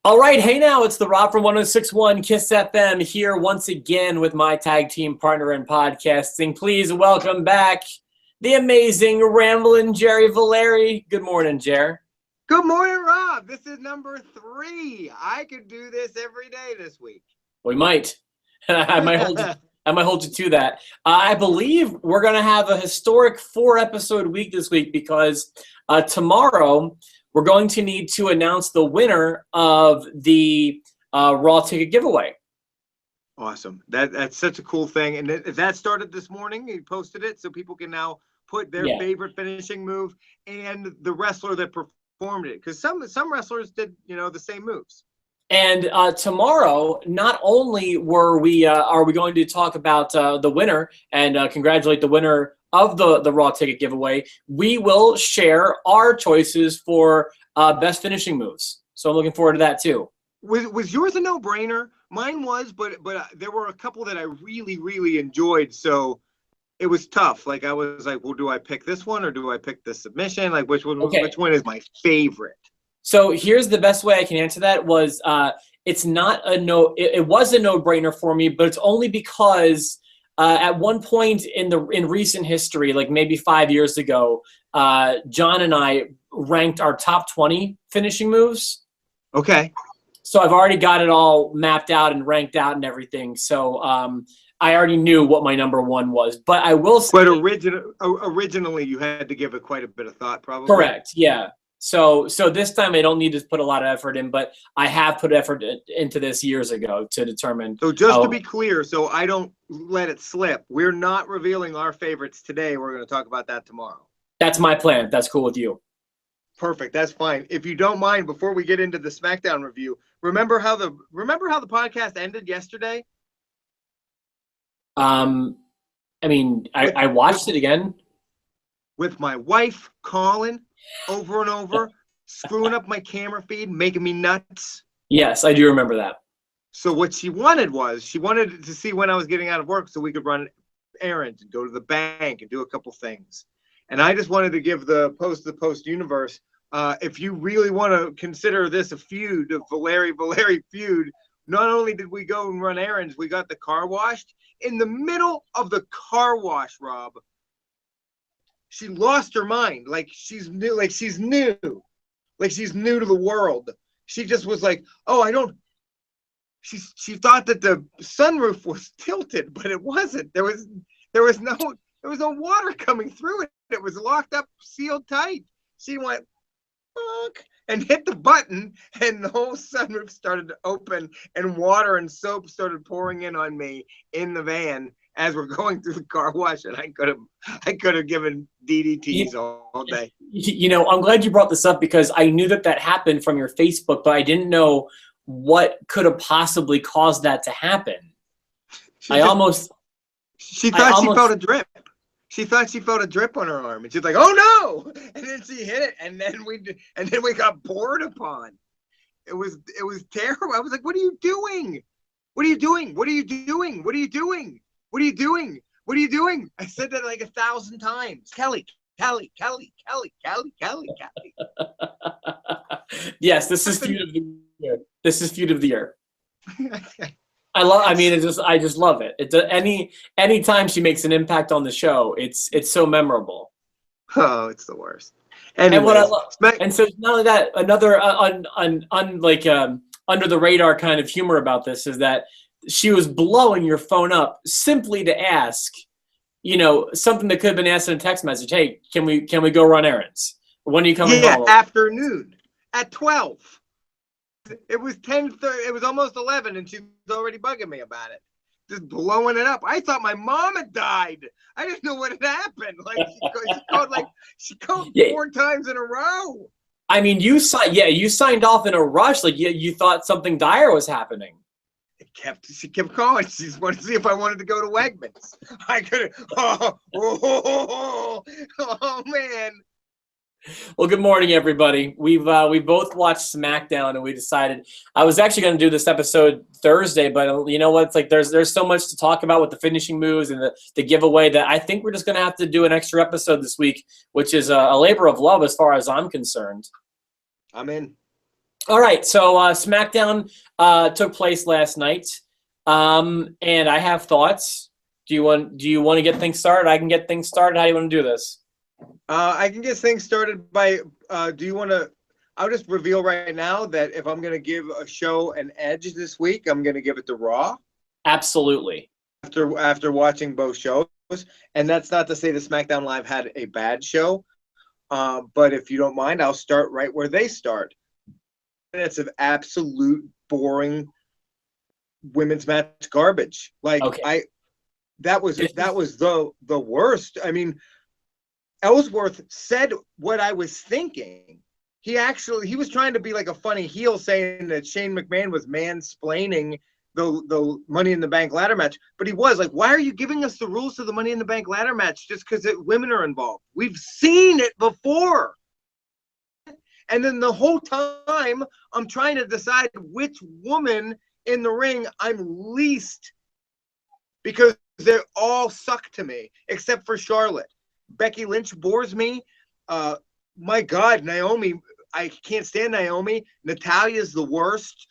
All right, hey now, it's the Rob from 106.1 Kiss FM here once again with my tag team partner in podcasting. Please welcome back the amazing Ramblin' Jerry Valeri. Good morning, Jer. Good morning, Rob. This is number 3. I could do this every day this week. We might. I might hold you to that. I believe we're going to have a historic 4-episode week this week because tomorrow we're going to need to announce the winner of the Raw ticket giveaway. Awesome. That's such a cool thing. And that started this morning. He posted it so people can now put their favorite finishing move and the wrestler that performed it. Because some wrestlers did, the same moves. And tomorrow, not only are we going to talk about the winner and congratulate the winner of the Raw ticket giveaway, we will share our choices for best finishing moves. So I'm looking forward to that too. Was yours a no-brainer? Mine was, but there were a couple that I really, really enjoyed. So it was tough. Like I was like, well, do I pick this one or do I pick the submission? Like which one is my favorite? So here's the best way I can answer that was it's not a no. It was a no-brainer for me, but it's only because at one point in recent history, like maybe 5 years ago, John and I ranked our top 20 finishing moves. Okay. So I've already got it all mapped out and ranked out and everything. So I already knew what my number 1 was. But I will say. But originally you had to give it quite a bit of thought, probably. Correct. Yeah. So this time I don't need to put a lot of effort in, but I have put effort into this years ago to determine. So just to be clear, so I don't let it slip, we're not revealing our favorites today. We're going to talk about that tomorrow. That's my plan. If that's cool with you. Perfect. That's fine. If you don't mind, before we get into the Smackdown review, remember how the podcast ended yesterday? I mean, I watched it again. With my wife calling over and over, screwing up my camera feed, making me nuts. Yes, I do remember that. So what she wanted to see when I was getting out of work so we could run errands and go to the bank and do a couple things. And I just wanted to give the post universe, if you really want to consider this a feud, a Valeri feud, not only did we go and run errands, we got the car washed. In the middle of the car wash, Rob, she lost her mind. Like she's new to the world. She just was like, she thought that the sunroof was tilted, but it wasn't. There was no water coming through it. It was locked up, sealed tight. She went, fuck, and hit the button, and the whole sunroof started to open, and water and soap started pouring in on me in the van as we're going through the car wash, and I could have given DDTs all day. I'm glad you brought this up because I knew that happened from your Facebook, but I didn't know what could have possibly caused that to happen. She thought she felt a drip. She thought she felt a drip on her arm, and she's like, "Oh no!" And then she hit it, and then we got poured upon. It was terrible. I was like, "What are you doing? What are you doing? What are you doing? What are you doing? What are you doing? What are you doing?" I said that like 1,000 times. Kelly. Yes, this is feud of the year. This is feud of the year. I just love it. Any time she makes an impact on the show, it's so memorable. Oh, it's the worst. Anyways, and what I love, and so not only that, another under the radar kind of humor about this is that she was blowing your phone up simply to ask, something that could have been asked in a text message. Hey, can we go run errands? When are you coming home? Yeah, afternoon at 12. It was 10:30. It was almost 11, and she's already bugging me about it, just blowing it up. I thought my mom had died. I didn't know what had happened. Like she called 4 times in a row. I mean, you signed off in a rush. Like you thought something dire was happening. She kept calling. She just wanted to see if I wanted to go to Wegmans. I could. Oh man. Well, good morning, everybody. We both watched Smackdown, and we decided I was actually going to do this episode Thursday, but you know what? It's like there's so much to talk about with the finishing moves and the giveaway that I think we're just going to have to do an extra episode this week, which is a labor of love as far as I'm concerned. I'm in. All right, so Smackdown took place last night, and I have thoughts. Do you want to get things started? I can get things started. How do you want to do this? I can get things started by. Do you want to? I'll just reveal right now that if I'm going to give a show an edge this week, I'm going to give it to Raw. Absolutely. After watching both shows, and that's not to say the SmackDown Live had a bad show, but if you don't mind, I'll start right where they start. Minutes of absolute boring women's match garbage. Like okay. that was the worst. I mean, Ellsworth said what I was thinking. He was trying to be like a funny heel, saying that Shane McMahon was mansplaining the Money in the Bank ladder match. But he was like, why are you giving us the rules to the Money in the Bank ladder match just because women are involved? We've seen it before. And then the whole time, I'm trying to decide which woman in the ring I'm least, because they all suck to me, except for Charlotte. Becky Lynch bores me. My God, Naomi, I can't stand Naomi. Natalia's the worst.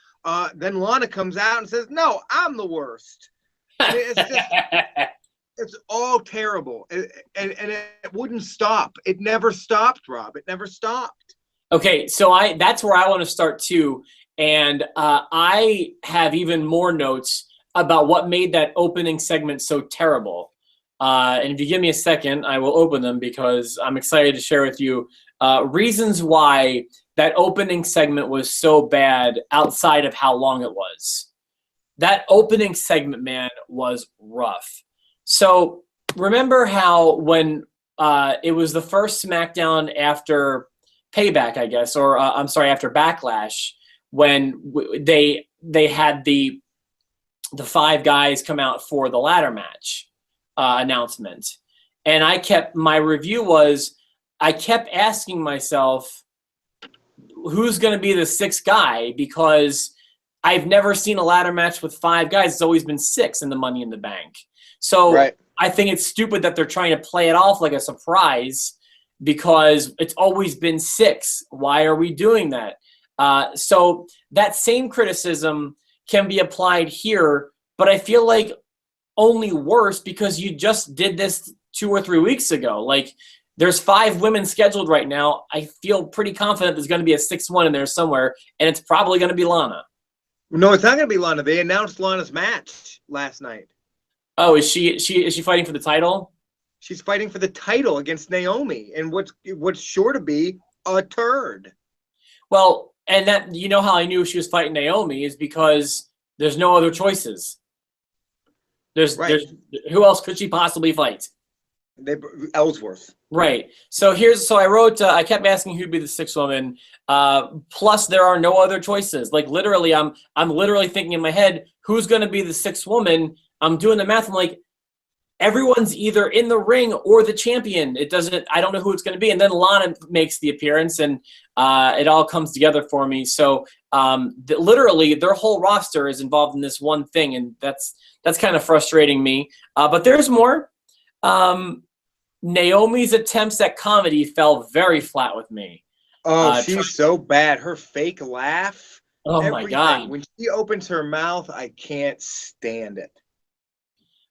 Then Lana comes out and says, no, I'm the worst. It's just, it's all terrible. And it wouldn't stop. It never stopped, Rob. It never stopped. Okay, so that's where I want to start too, and I have even more notes about what made that opening segment so terrible. And if you give me a second, I will open them because I'm excited to share with you reasons why that opening segment was so bad outside of how long it was. That opening segment, man, was rough. So remember how when it was the first SmackDown after Payback, I guess, or I'm sorry, after Backlash, when they had the 5 guys come out for the ladder match announcement, and my review was, I kept asking myself, who's going to be the 6th guy, because I've never seen a ladder match with 5 guys. It's always been 6 in the Money in the Bank. So right. I think it's stupid that they're trying to play it off like a surprise, because it's always been 6. Why are we doing that? So that same criticism can be applied here, but I feel like only worse because you just did this 2 or 3 weeks ago. Like, there's 5 women scheduled right now. I feel pretty confident there's going to be a 6th one in there somewhere, and it's probably going to be Lana. No, it's not going to be Lana. They announced Lana's match last night. Oh, is she fighting for the title? She's fighting for the title against Naomi, and what's sure to be a turd. Well, and that, you know how I knew she was fighting Naomi is because there's no other choices. There's who else could she possibly fight? Ellsworth. Right. So I wrote. I kept asking who'd be the 6th woman. Plus, there are no other choices. Like, literally, I'm literally thinking in my head, who's going to be the 6th woman? I'm doing the math. I'm like, everyone's either in the ring or the champion. I don't know who it's going to be. And then Lana makes the appearance, and it all comes together for me. So literally, their whole roster is involved in this one thing, and that's kind of frustrating me. But there's more. Naomi's attempts at comedy fell very flat with me. Oh, she's so bad. Her fake laugh. Oh, everything. My God. When she opens her mouth, I can't stand it.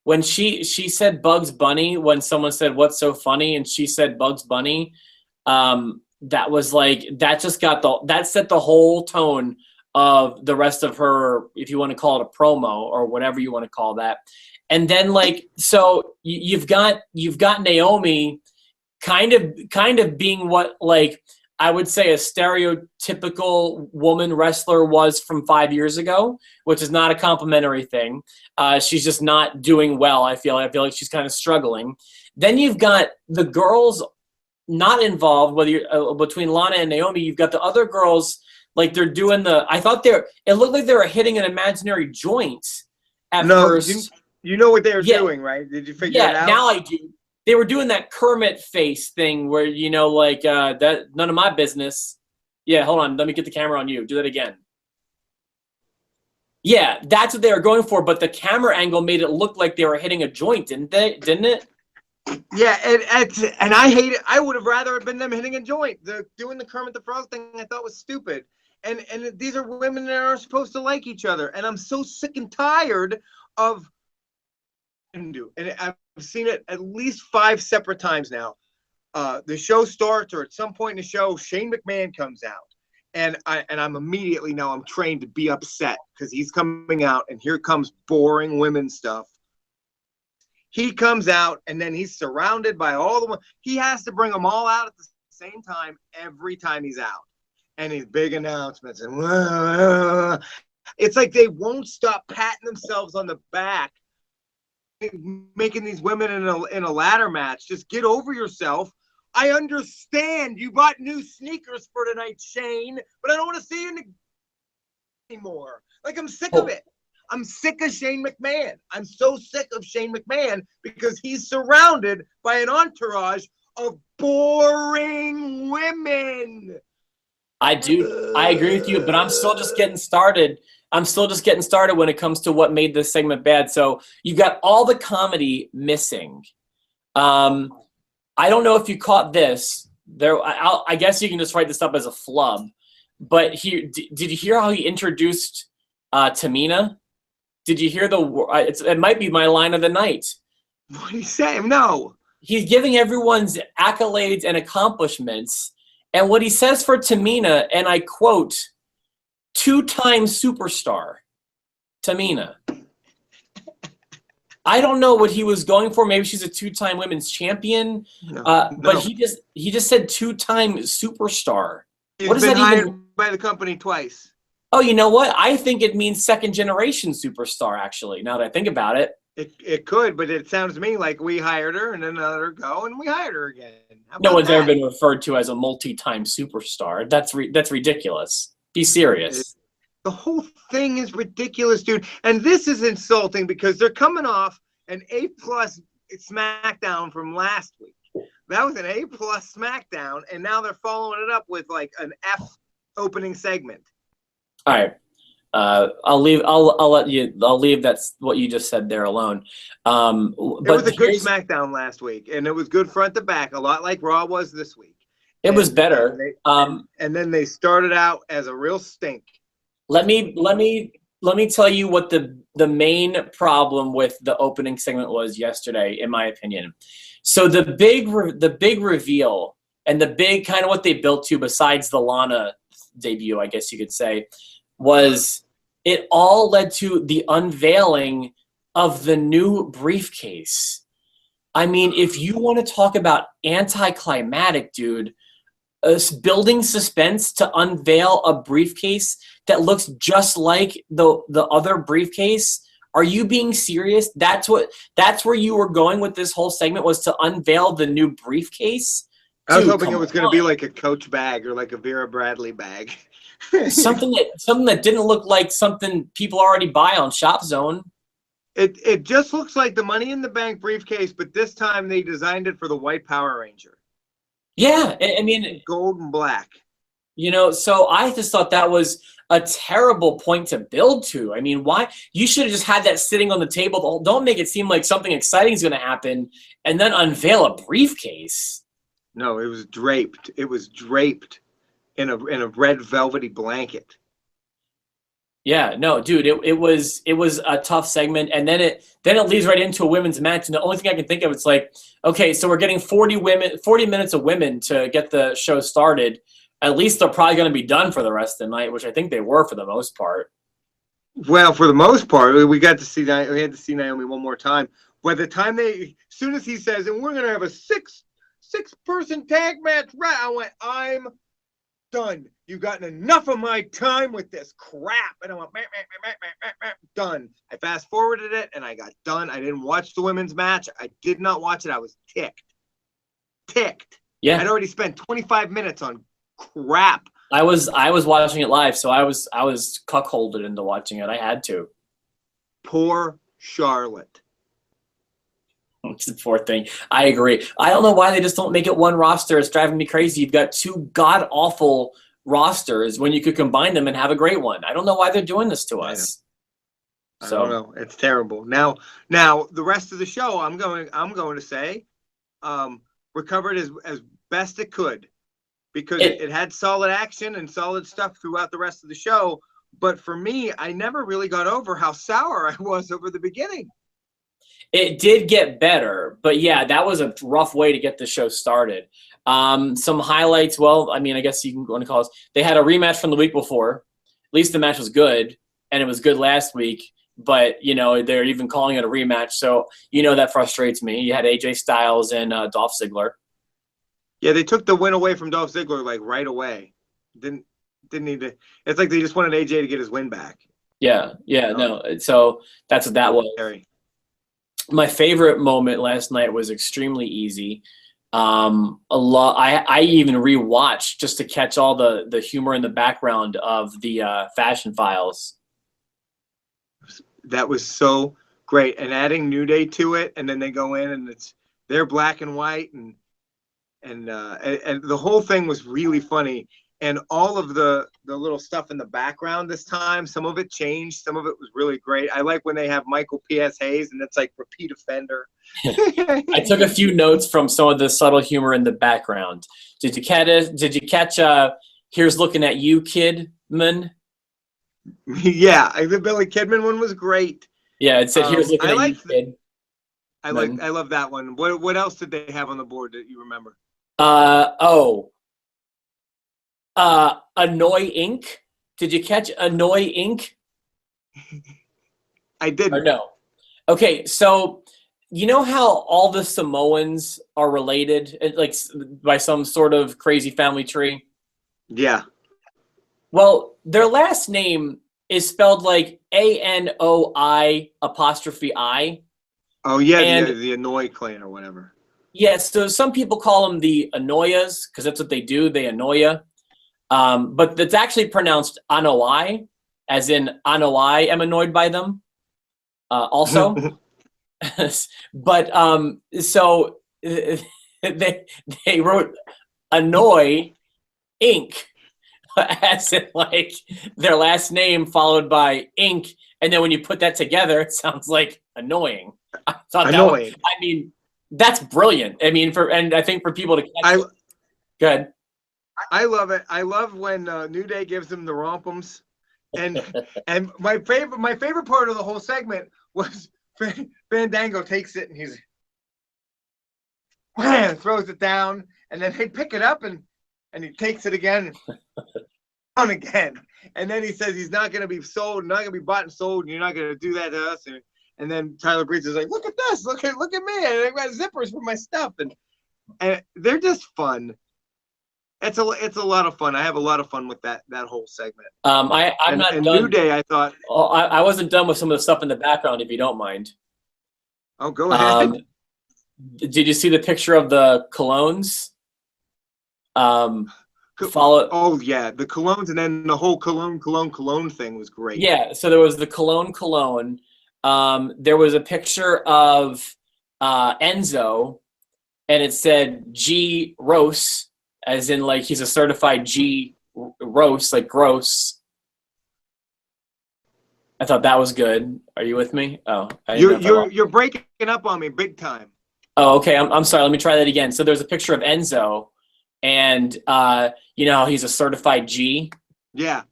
When she said Bugs Bunny, when someone said, what's so funny? And she said Bugs Bunny, that was like, that set the whole tone of the rest of her, if you want to call it a promo or whatever you want to call that. And then, like, so you've got Naomi kind of being what, like, I would say a stereotypical woman wrestler was from 5 years ago, which is not a complimentary thing. She's just not doing well. I feel like she's kind of struggling. Then you've got the girls not involved, whether you're between Lana and Naomi. You've got the other girls, like, they're doing it looked like they were hitting an imaginary joint at first. You know what they were doing, right? Did you figure it out? Yeah, now I do. They were doing that Kermit face thing where, like, that none of my business. Yeah, hold on. Let me get the camera on you. Do that again. Yeah, that's what they were going for, but the camera angle made it look like they were hitting a joint, didn't it? Yeah, and I hate it. I would have rather been them hitting a joint. Doing the Kermit the Frog thing I thought was stupid. And these are women that aren't supposed to like each other. And I'm so sick and tired of. And I've seen it at least 5 separate times now. The show starts, or at some point in the show, Shane McMahon comes out, and I'm immediately now I'm trained to be upset because he's coming out, and here comes boring women stuff. He comes out, and then he's surrounded by all the women. He has to bring them all out at the same time every time he's out, and his big announcements, and it's like they won't stop patting themselves on the back, making these women in a ladder match. Just get over yourself. I understand you bought new sneakers for tonight, Shane, but I don't want to see you anymore. Like, I'm sick of it. I'm sick of Shane McMahon. I'm so sick of Shane McMahon because he's surrounded by an entourage of boring women. I agree with you, but I'm still just getting started. When it comes to what made this segment bad. So you got all the comedy missing. I don't know if you caught this. I guess you can just write this up as a flub. But did you hear how he introduced Tamina? Did you hear it might be my line of the night. What did he say? No. He's giving everyone's accolades and accomplishments. And what he says for Tamina, and I quote, 2-time superstar, Tamina. I don't know what he was going for. Maybe she's a 2-time women's champion. But he just said 2-time superstar. He's been hired by the company twice. Oh, you know what? I think it means 2nd generation superstar, actually, now that I think about it. It could, but it sounds to me like we hired her and then let her go and we hired her again. No one's ever been referred to as a multi-time superstar. That's ridiculous. Be serious. The whole thing is ridiculous, dude. And this is insulting because they're coming off an A+ Smackdown from last week. That was an A+ Smackdown, and now they're following it up with like an F opening segment. All right. I'll leave that's what you just said there alone. It was a good Smackdown last week, and it was good front to back, a lot like Raw was this week. It was better. And then they started out as a real stink. Let me tell you what the main problem with the opening segment was yesterday, in my opinion. So the big reveal and the big kind of what they built to, besides the Lana debut, I guess you could say, was it all led to the unveiling of the new briefcase. I mean, if you want to talk about anticlimactic, dude, building suspense to unveil a briefcase that looks just like the other briefcase. Are you being serious? That's where you were going with this whole segment, was to unveil the new briefcase. I was hoping it was going to be like a Coach bag or like a Vera Bradley bag. something that didn't look like something people already buy on Shop Zone. It just looks like the Money in the Bank briefcase, but this time they designed it for the White Power Ranger. Yeah, I mean, gold and black. You know, so I just thought that was a terrible point to build to. I mean, why? You should have just had that sitting on the table. Don't make it seem like something exciting is going to happen and then unveil a briefcase. No, it was draped. It was draped in a red velvety blanket. Yeah, no, dude, it was a tough segment, and then it leads right into a women's match. And the only thing I can think of, it's like, okay, so we're getting 40 minutes of women to get the show started. At least they're probably going to be done for the rest of the night, which I think they were for the most part. Well, for the most part, we had to see Naomi one more time. By the time as soon as he says, and we're going to have a six-person tag match, right? I went, I'm done. You've gotten enough of my time with this crap. And I went, done. I fast forwarded it and I got done. I didn't watch the women's match. I did not watch it. I was ticked. Yeah. I'd already spent 25 minutes on crap. I was watching it live, so I was cuckolded into watching it. I had to. Poor Charlotte. It's the poor thing. I agree. I don't know why they just don't make it one roster. It's driving me crazy. You've got two god-awful rosters when you could combine them and have a great one. I don't know why they're doing this to us. I don't know. It's terrible. Now the rest of the show, I'm going to say, recovered as best it could, because it had solid action and solid stuff throughout the rest of the show. But for me, I never really got over how sour I was over the beginning. It did get better, but yeah, that was a rough way to get the show started. Some highlights, well, I mean, I guess you can want to call us. They had a rematch from the week before. At least the match was good, and it was good last week. But, you know, they're even calling it a rematch. So, you know, that frustrates me. You had AJ Styles and Dolph Ziggler. Yeah, they took the win away from Dolph Ziggler, like, right away. Didn't need to. It's like they just wanted AJ to get his win back. Yeah, no. So that's what that was. Scary. My favorite moment last night was extremely easy. I even rewatched just to catch all the humor in the background of the Fashion Files. That was so great, and adding New Day to it, and then they go in and they're black and white, and the whole thing was really funny. And all of the little stuff in the background this time, some of it changed, some of it was really great. I like when they have Michael P.S. Hayes, and it's like repeat offender. I took a few notes from some of the subtle humor in the background. Did you catch Here's Looking at You, Kidman? Yeah, the Billy Kidman one was great. Yeah, it said Here's Looking at You, Kid. I love that one. What else did they have on the board that you remember? Annoy Inc. Did you catch Annoy Inc? I didn't. Or no. Okay, so you know how all the Samoans are related, like by some sort of crazy family tree? Yeah. Well, their last name is spelled like ANOI'. Oh yeah, and the Annoy clan or whatever. Yes, so some people call them the Anoyas because that's what they do. They annoy you. But it's actually pronounced Anoi, as in Anoi am annoyed by them. Also, but so they wrote Annoy Inc. as in like their last name followed by Inc. And then when you put that together, it sounds like annoying. I thought annoying. I mean, that's brilliant. I mean, and I think for people to catch it. Good. I love it. I love when New Day gives them the rompums, and my favorite part of the whole segment was Fandango takes it and he's throws it down, and then they pick it up and he takes it again, on again, and then he says he's not going to be sold, not going to be bought and sold, and you're not going to do that to us. And then Tyler Breeze is like, look at this, look at me, and I got zippers for my stuff, and they're just fun. It's a lot of fun. I have a lot of fun with that whole segment. I'm not done. New Day, I thought. Oh, I wasn't done with some of the stuff in the background, if you don't mind. Oh, go ahead. Did you see the picture of the colognes? Oh yeah, the colognes, and then the whole cologne thing was great. Yeah, so there was the cologne. There was a picture of Enzo, and it said G Rose. As in, like, he's a certified G roast, like gross. I thought that was good. Are you with me? Oh, you're breaking up on me big time. Oh, okay. I'm sorry. Let me try that again. So there's a picture of Enzo, and you know he's a certified G. Yeah.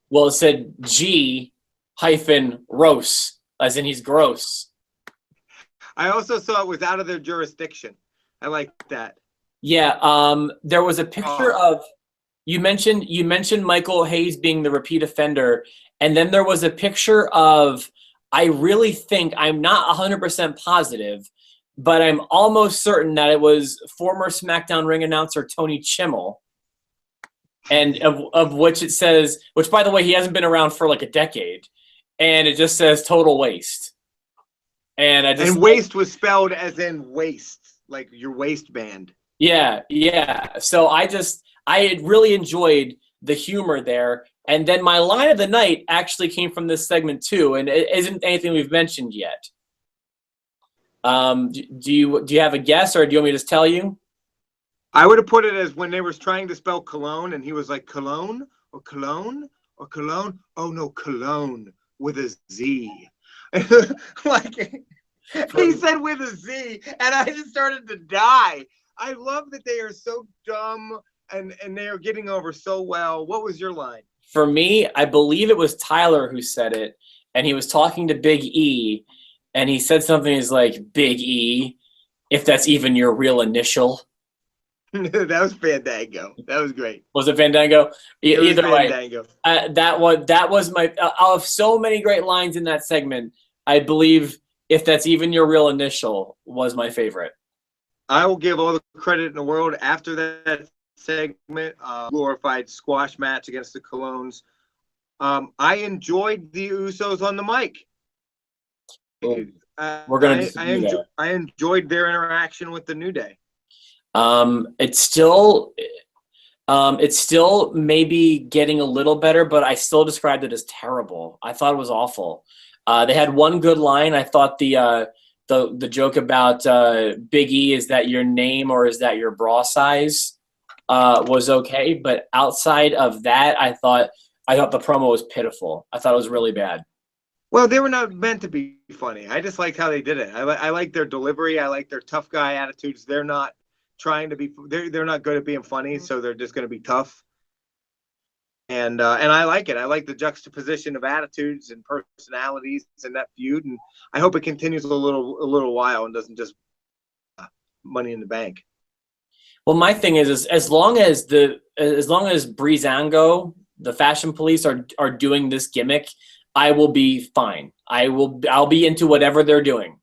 Well, it said G -roast, as in he's gross. I also saw it was out of their jurisdiction. I like that. Yeah, there was a picture of you mentioned Michael Hayes being the repeat offender, and then there was a picture of, I really think, I'm not 100% positive, but I'm almost certain that it was former SmackDown ring announcer Tony Chimmel, and of which it says, which by the way he hasn't been around for like a decade, and it just says total waste. And waste was spelled as in waist, like your waistband. Yeah. So I had really enjoyed the humor there. And then my line of the night actually came from this segment too, and it isn't anything we've mentioned yet. Do you have a guess, or do you want me to just tell you? I would have put it as when they were trying to spell cologne, and he was like cologne or cologne or cologne. Oh no, cologne with a Z. Like he said with a Z, and I just started to die. I love that they are so dumb and they are getting over so well. What was your line? For me, I believe it was Tyler who said it, and he was talking to Big E, and he said something is like, Big E, if that's even your real initial. That was Fandango. That was great. Was it Fandango? Either Fandango. way, that was my of so many great lines in that segment. I believe if that's even your real initial was my favorite. I will give all the credit in the world after that segment. Glorified squash match against the Colognes. I enjoyed the Usos on the mic. We're gonna disagree there. I enjoyed their interaction with the New Day. It's still maybe getting a little better, but I still described it as terrible. I thought it was awful. They had one good line. I thought the joke about Big E, is that your name or is that your bra size, was okay. But outside of that, I thought the promo was pitiful. I thought it was really bad. Well, they were not meant to be funny. I just liked how they did it. I like their delivery. I like their tough guy attitudes. They're not trying to be. They're not good at being funny, so they're just going to be tough. And I like it. I like the juxtaposition of attitudes and personalities in that feud, and I hope it continues a little while and doesn't just Money in the Bank. Well, my thing is as long as Breezango, the Fashion Police, are doing this gimmick, I will be fine. I'll be into whatever they're doing.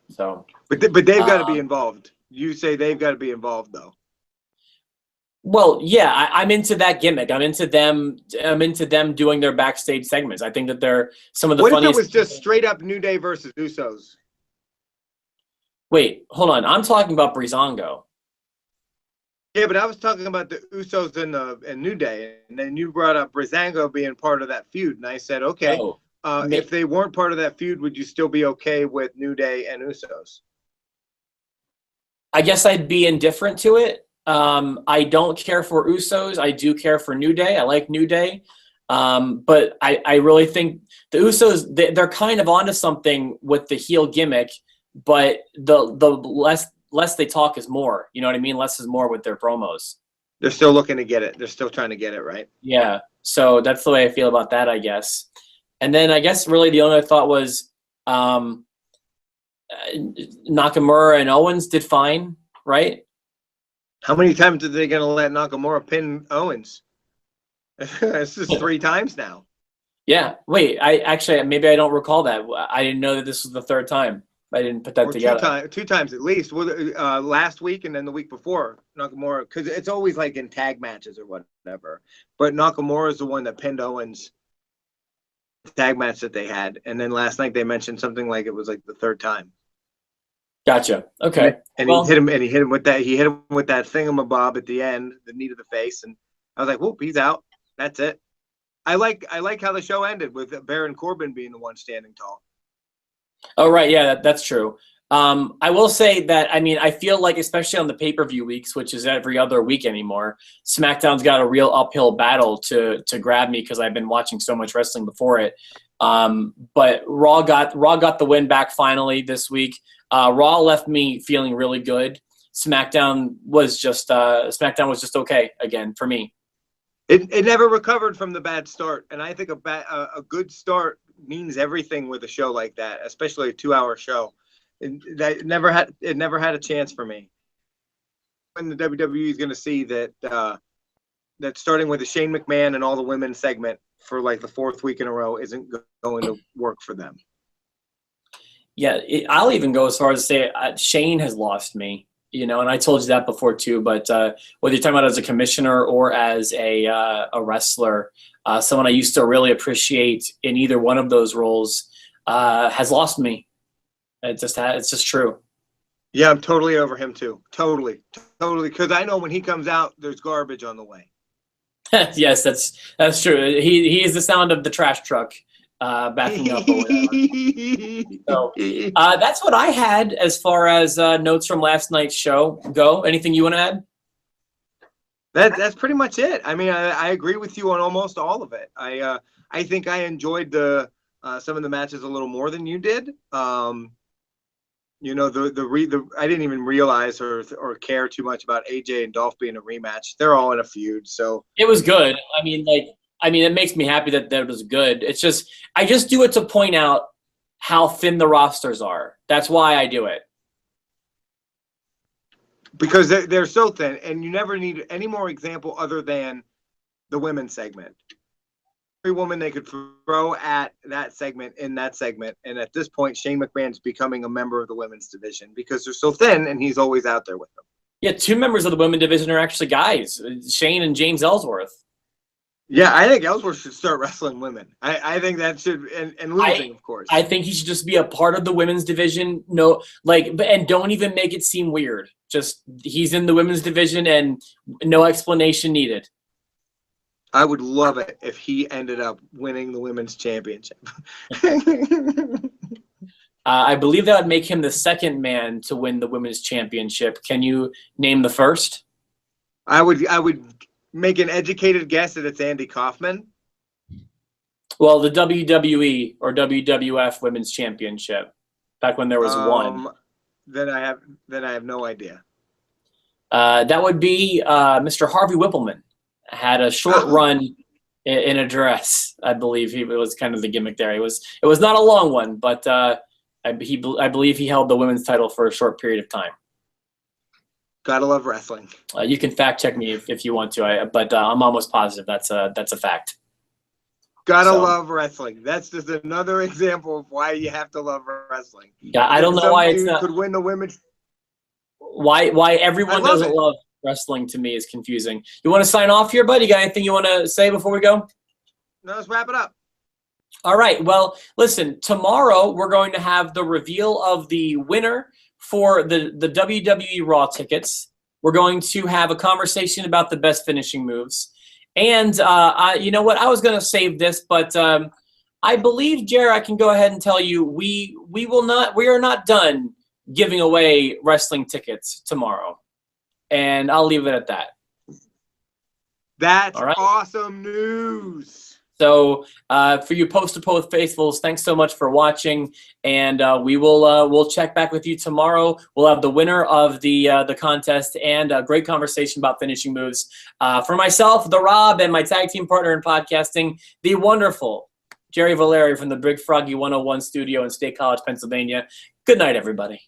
So, but they've got to be involved. You say they've got to be involved, though. Well, yeah, I'm into that gimmick. I'm into them doing their backstage segments. I think that they're some of the funniest. What if it was just straight up New Day versus Usos? Wait, hold on. I'm talking about Breezango. Yeah, but I was talking about the Usos and New Day, and then you brought up Breezango being part of that feud, and I said, okay, if they weren't part of that feud, would you still be okay with New Day and Usos? I guess I'd be indifferent to it. I don't care for Usos. I do care for New Day. I like New Day. But I really think the Usos, they're kind of onto something with the heel gimmick, but the less they talk is more. You know what I mean? Less is more with their promos. They're still looking to get it. They're still trying to get it, right? Yeah. So that's the way I feel about that, I guess. And then I guess really the only thought was Nakamura and Owens did fine, right? How many times are they going to let Nakamura pin Owens? This is 3 times now. Yeah. Wait, maybe I don't recall that. I didn't know that this was the 3rd time. I didn't put that together. 2 times at least. Well, last week and then the week before, Nakamura, because it's always like in tag matches or whatever. But Nakamura is the one that pinned Owens tag match that they had, and then last night they mentioned something like it was like the 3rd time. Gotcha. Okay. And he hit him with that thingamabob at the end, the knee to the face, and I was like, whoop, he's out. That's it. I like how the show ended with Baron Corbin being the one standing tall. Oh, right. Yeah, that's true. I will say that, I mean, I feel like, especially on the pay-per-view weeks, which is every other week anymore, SmackDown's got a real uphill battle to grab me because I've been watching so much wrestling before it. But Raw got the win back finally this week. Raw left me feeling really good. SmackDown was just okay again for me. It never recovered from the bad start, and I think a good start means everything with a show like that, especially a 2-hour show. It never had a chance for me. When the WWE is going to see that starting with the Shane McMahon and all the women segment for like the 4th week in a row isn't going to work for them. Yeah, I'll even go as far as to say Shane has lost me. You know, and I told you that before too. But whether you're talking about as a commissioner or as a wrestler, someone I used to really appreciate in either one of those roles has lost me. It's just true. Yeah, I'm totally over him too. Totally. Because I know when he comes out, there's garbage on the way. Yes, that's true. He is the sound of the trash truck backing up or whatever. So that's what I had as far as notes from last night's show go. Anything you want to add? That's pretty much it. I mean, I agree with you on almost all of it. I think I enjoyed some of the matches a little more than you did. You know, I didn't even realize or care too much about AJ and Dolph being a rematch. They're all in a feud, so it was good. I mean, it makes me happy that it was good. It's just I just do it to point out how thin the rosters are. That's why I do it. Because they're so thin, and you never need any more example other than the women's segment. Every woman they could throw at that segment in that segment, and at this point, Shane McMahon's becoming a member of the women's division because they're so thin, and he's always out there with them. Yeah, 2 members of the women's division are actually guys, Shane and James Ellsworth. Yeah, I think Ellsworth should start wrestling women. I think that should, and losing, of course. I think he should just be a part of the women's division. No, and don't even make it seem weird. Just he's in the women's division and no explanation needed. I would love it if he ended up winning the women's championship. I believe that would make him the second man to win the women's championship. Can you name the first? I would make an educated guess that it's Andy Kaufman. Well, the WWE or WWF Women's Championship, back when there was one. Then I have no idea. That would be Mr. Harvey Whippleman. Had a short run in a dress. I believe it was kind of the gimmick there. It was not a long one, but I believe he held the women's title for a short period of time. Gotta love wrestling. You can fact check me if you want to, but I'm almost positive that's a fact. Gotta love wrestling. That's just another example of why you have to love wrestling. Yeah, I don't know why it's not. Could win the women's. Why everyone doesn't love wrestling to me is confusing. You want to sign off here, buddy? You got anything you want to say before we go? No, let's wrap it up. All right. Well, listen, tomorrow we're going to have the reveal of the winner for the WWE Raw tickets. We're going to have a conversation about the best finishing moves. And you know what? I was going to save this, but I believe, Jer, I can go ahead and tell you we are not done giving away wrestling tickets tomorrow. And I'll leave it at that. That's awesome news. So for you post-to-post faithfuls, thanks so much for watching, and we'll check back with you tomorrow. We'll have the winner of the contest and a great conversation about finishing moves. For myself, the Rob, and my tag team partner in podcasting, the wonderful Jerry Valeri from the Big Froggy 101 studio in State College, Pennsylvania. Good night, everybody.